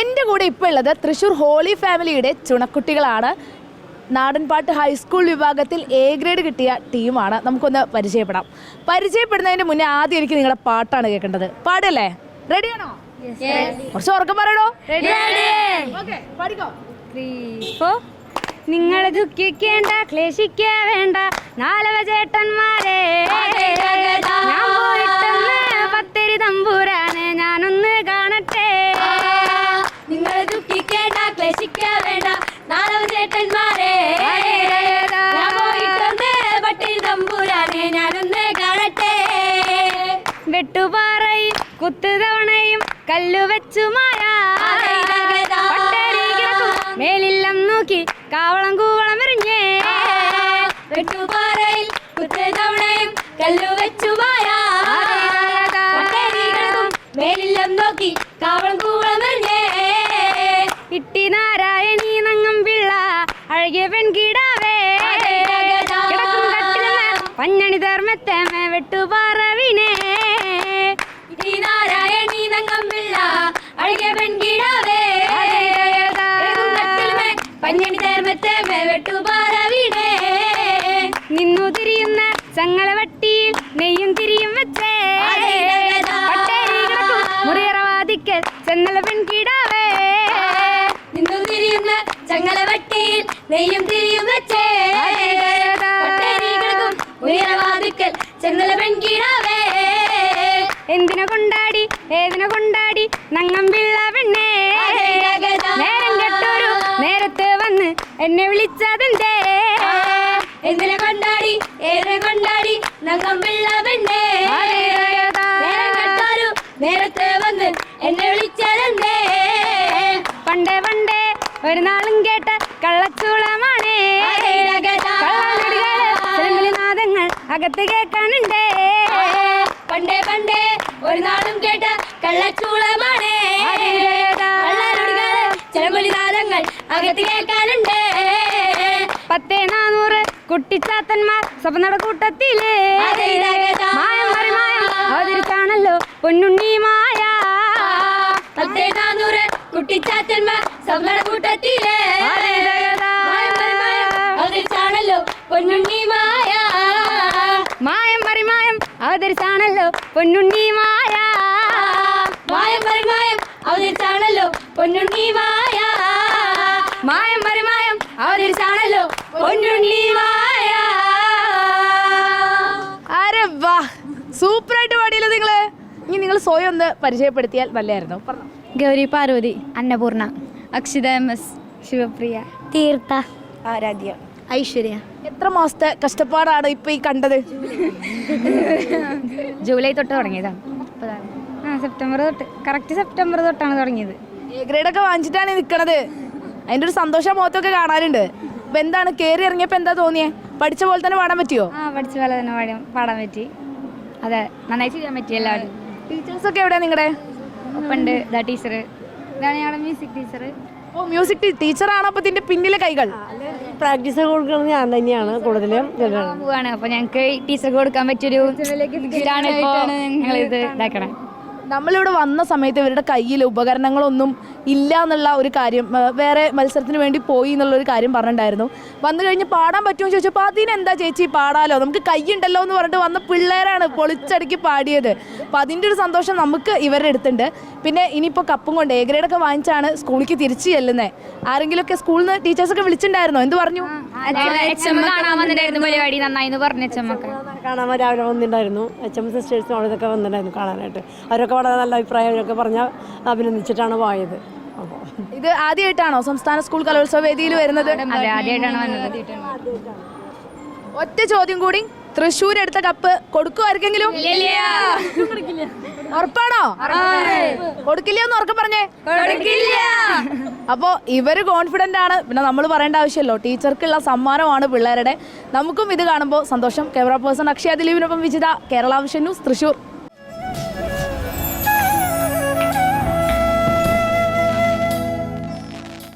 എൻ്റെ കൂടെ ഇപ്പോൾ ഉള്ളത് തൃശ്ശൂർ ഹോളി ഫാമിലിയുടെ ചുണക്കുട്ടികളാണ്. നാടൻപാട്ട് ഹൈസ്കൂൾ വിഭാഗത്തിൽ എ ഗ്രേഡ് കിട്ടിയ ടീമാണ്. നമുക്കൊന്ന് പരിചയപ്പെടാം. പരിചയപ്പെടുന്നതിന് മുന്നേ ആദ്യം എനിക്ക് നിങ്ങളുടെ പാട്ടാണ് കേൾക്കേണ്ടത്. പാടല്ലേ? റെഡിയാണോ? കുറച്ച് ഉറക്കം പറയണോ? പാടിക്കോ. നിങ്ങൾ ദുഃഖിക്കേണ്ട, ക്ലേശിക്ക വേണ്ട, നാലവ ചേട്ടന്മാരെ ഞാൻ പോയിട്ടൊന്ന് പത്തിരി തമ്പൂരാനെ ഞാനൊന്ന് കാണട്ടെ. നിങ്ങൾ ദുഃഖിക്കേണ്ട, ക്ലേശിക്ക വേണ്ട, നാലവ ചേട്ടന്മാരെ ഞാൻ പോയിട്ടൊന്ന് പത്തിരി തമ്പൂരാനെ ഞാനൊന്ന് കാണട്ടെ. വെട്ടുപാറയും കുത്തുതവണയും കല്ലുവെച്ചുമായ മേലില്ലം നോക്കി കാവളം കൂവളം എറിഞ്ഞേ. വെട്ടുപാറയിൽ കുത്തുതവണയും കല്ലുവെച്ചുമായ മേലില്ലം നോക്കി കാവളം കൂവളം എറിഞ്ഞേ. ഇട്ടി നാരായണീ നങ്ങം പിള്ള അഴകിയ പെൺകിടാവേ കിടക്കും കട്ടിലുമേ പഞ്ഞണി ധർമ്മത്തേമേ വെട്ടുപാറ വീണേ. ഇട്ടി നാരായണീ നങ്ങം പിള്ള അഴകിയ പെൺകിടാവേ പഞ്ഞണി ധർമ്മത്തേമേ വെട്ടുപാറ വീണേ. നിന്നു തിരിയുന്ന ചങ്ങളവട്ടിയിൽ നെയ്യും തിരിയും വെച്ചേ. മുറിയറവാദിക്കൽ ചെന്നല പെൺകിടാവേ നിന്നു തിരിയുന്ന ചങ്ങളവട്ടിയിൽ നെയ്യും തിരിയും വെച്ചേ. ഉയരവാദിക്കൽ ചെന്നല പെൺകിടാവേ എന്തിനെ കൊണ്ടാടി ഏതിനെ കൊണ്ടാടി നങ്ങം പിള്ള പെണ്ണേ. നേരം കെട്ടൊരു നേരത്തെ വന്ന് എന്നെ വിളിച്ചതെന്തേ. എന്തിനെ കൊണ്ടാടി ഏതിനെ കൊണ്ടാടി നങ്ങം പിള്ള പെണ്ണേ. നേരം കെട്ടൊരു നേരത്തെ വന്ന് എന്നെ വിളിച്ചതെന്തേ. പണ്ടേ പണ്ടേ ഒരു നാളും കേട്ട കള്ളച്ചൂളമാണേ. നാദങ്ങൾ അകത്ത് കേൾക്കാനുണ്ടേ. പണ്ടേ പണ്ടേ ഒരു നാളും കേട്ട കള്ളച്ചൂളമാണേ. ചിലമ്പൊലിനാദങ്ങൾ അകത്ത് കേൾക്കാനുണ്ട്. 10,400 കുട്ടിച്ചാത്തന്മാർ സ്വപ്നയുടെ കൂട്ടത്തില് മായം മറിമായം അവതരിച്ചാണല്ലോ പൊന്നുണ്ണി മായ. 10,400 കുട്ടിച്ചാത്തന്മാർ സ്വപ്നയുടെ കൂട്ടത്തില് അവതരിച്ചാണല്ലോ പൊന്നുണ്ണി മായ. മായം മറിമായം അവതരിച്ചാണല്ലോ പൊന്നുണ്ണി മായ. മായം മറിമായം അവതരിച്ചാണല്ലോ പൊന്നുണ്ണി മായ. മായം മറിമായം അവതരിച്ചാണല്ലോ പൊന്നുണ്ണി മായ. അരെ വാ, സൂപ്പറായിട്ട് പാടിയല്ലോ നിങ്ങള്. ഇനി നിങ്ങൾ സ്വയം ഒന്ന് പരിചയപ്പെടുത്തിയാൽ നല്ലതായിരുന്നു. പറഞ്ഞോ. ഗൗരി പാർവതി, അന്നപൂർണ, അക്ഷിത MS, ശിവപ്രിയ, തീർത്ഥ, ആരാധ്യ, ഐശ്വര്യ. എത്ര മാസത്തെ കഷ്ടപ്പാടാണ് ഇപ്പൊ ഈ കണ്ടത്? ജൂലൈ തൊട്ട് തുടങ്ങിയതാണ്. സെപ്റ്റംബർ തൊട്ട്, കറക്റ്റ് സെപ്റ്റംബർ തൊട്ടാണ് തുടങ്ങിയത്. എ ഗ്രേഡൊക്കെ വാങ്ങിച്ചിട്ടാണ് നിൽക്കണത്. അതിൻ്റെ ഒരു സന്തോഷം മുഖത്തൊക്കെ കാണാനുണ്ട്. ഇപ്പൊ എന്താണ് കയറി ഇറങ്ങിയപ്പോൾ എന്താ തോന്നിയേ? പഠിച്ച പോലെ തന്നെ പാടാൻ പറ്റിയോ? പഠിച്ച പോലെ തന്നെ പാടാൻ പറ്റി. അതെ, നന്നായി ചെയ്യാൻ പറ്റി. എല്ലാവരും ടീച്ചേഴ്സൊക്കെ എവിടെയാ നിങ്ങളുടെ? ഒപ്പുണ്ട്. ഇതാ ടീച്ചർ, ഇതാണ് ഞങ്ങളുടെ മ്യൂസിക് ടീച്ചർ. ഓ, മ്യൂസിക് ടീച്ചറാണ്. അപ്പോൾ ഇതിന്റെ പിന്നിലെ കൈകൾ പ്രാക്ടീസ് കൊടുക്കുന്നത് ഞാൻ തന്നെയാണ് കൂടുതലും. പോവാണ്. അപ്പോൾ ഞങ്ങൾക്ക് ടീച്ചർക്ക് കൊടുക്കാൻ പറ്റിയൊരു ഇതാണ് ഇപ്പോൾ ഞങ്ങൾ ഇത് ഇതാക്കണം. നമ്മളിവിടെ വന്ന സമയത്ത് ഇവരുടെ കയ്യിൽ ഉപകരണങ്ങളൊന്നും ഇല്ല എന്നുള്ള ഒരു കാര്യം, വേറെ മത്സരത്തിന് വേണ്ടി പോയി എന്നുള്ളൊരു കാര്യം പറഞ്ഞിട്ടുണ്ടായിരുന്നു. വന്നു കഴിഞ്ഞ് പാടാൻ പറ്റുമോ ചോദിച്ചപ്പോൾ അതിനെന്താ ചേച്ചി പാടാലോ, നമുക്ക് കൈയുണ്ടല്ലോ എന്ന് പറഞ്ഞിട്ട് വന്ന പിള്ളേരാണ് പൊളിച്ചടുക്കി പാടിയത്. അപ്പോൾ അതിൻ്റെ ഒരു സന്തോഷം നമുക്ക് ഇവരുടെ അടുത്തുണ്ട്. പിന്നെ ഇനിയിപ്പോൾ കപ്പും കൊണ്ട് എ ഗ്രേഡൊക്കെ വാങ്ങിച്ചാണ് സ്കൂളിലേക്ക് തിരിച്ച് ചെല്ലുന്നത്. ആരെങ്കിലുമൊക്കെ സ്കൂളിൽ നിന്ന് ടീച്ചേഴ്സൊക്കെ വിളിച്ചിട്ടുണ്ടായിരുന്നോ? എന്ത് പറഞ്ഞു? കാണാൻ വന്നിട്ടുണ്ടായിരുന്നു. പരിപാടി നന്നായി പറഞ്ഞു. കാണാൻ രാവിലെ വന്നിട്ടുണ്ടായിരുന്നു. HM സിസ്റ്റേഴ്സും അവിടെ ഇതൊക്കെ വന്നിട്ടുണ്ടായിരുന്നു കാണാനായിട്ട്. അവരൊക്കെ വളരെ നല്ല അഭിപ്രായം അവരൊക്കെ പറഞ്ഞ് അഭിനന്ദിച്ചിട്ടാണ് പോയത്. അപ്പോൾ ഇത് ആദ്യമായിട്ടാണോ സംസ്ഥാന സ്കൂൾ കലോത്സവ വേദിയിൽ വരുന്നത്? ആദ്യമായിട്ടാണ് വന്നത്. ഒറ്റ ചോദ്യം കൂടി, തൃശ്ശൂർ എടുത്ത കപ്പ് കൊടുക്കും ആർക്കെങ്കിലും? ഉറപ്പാണോ? കൊടുക്കില്ലെന്ന് ഉറക്കെ പറഞ്ഞേ. അപ്പോൾ ഇവര് കോൺഫിഡന്റ് ആണ്. പിന്നെ നമ്മൾ പറയേണ്ട ആവശ്യമല്ലോ, ടീച്ചർക്കുള്ള സമ്മാനമാണ് പിള്ളേരുടെ. നമുക്കും ഇത് കാണുമ്പോൾ സന്തോഷം. ക്യാമറ പേഴ്സൺ അക്ഷയ ദിലീപിനൊപ്പം വിജിത, കേരള വിഷൻ ന്യൂസ്, തൃശ്ശൂർ.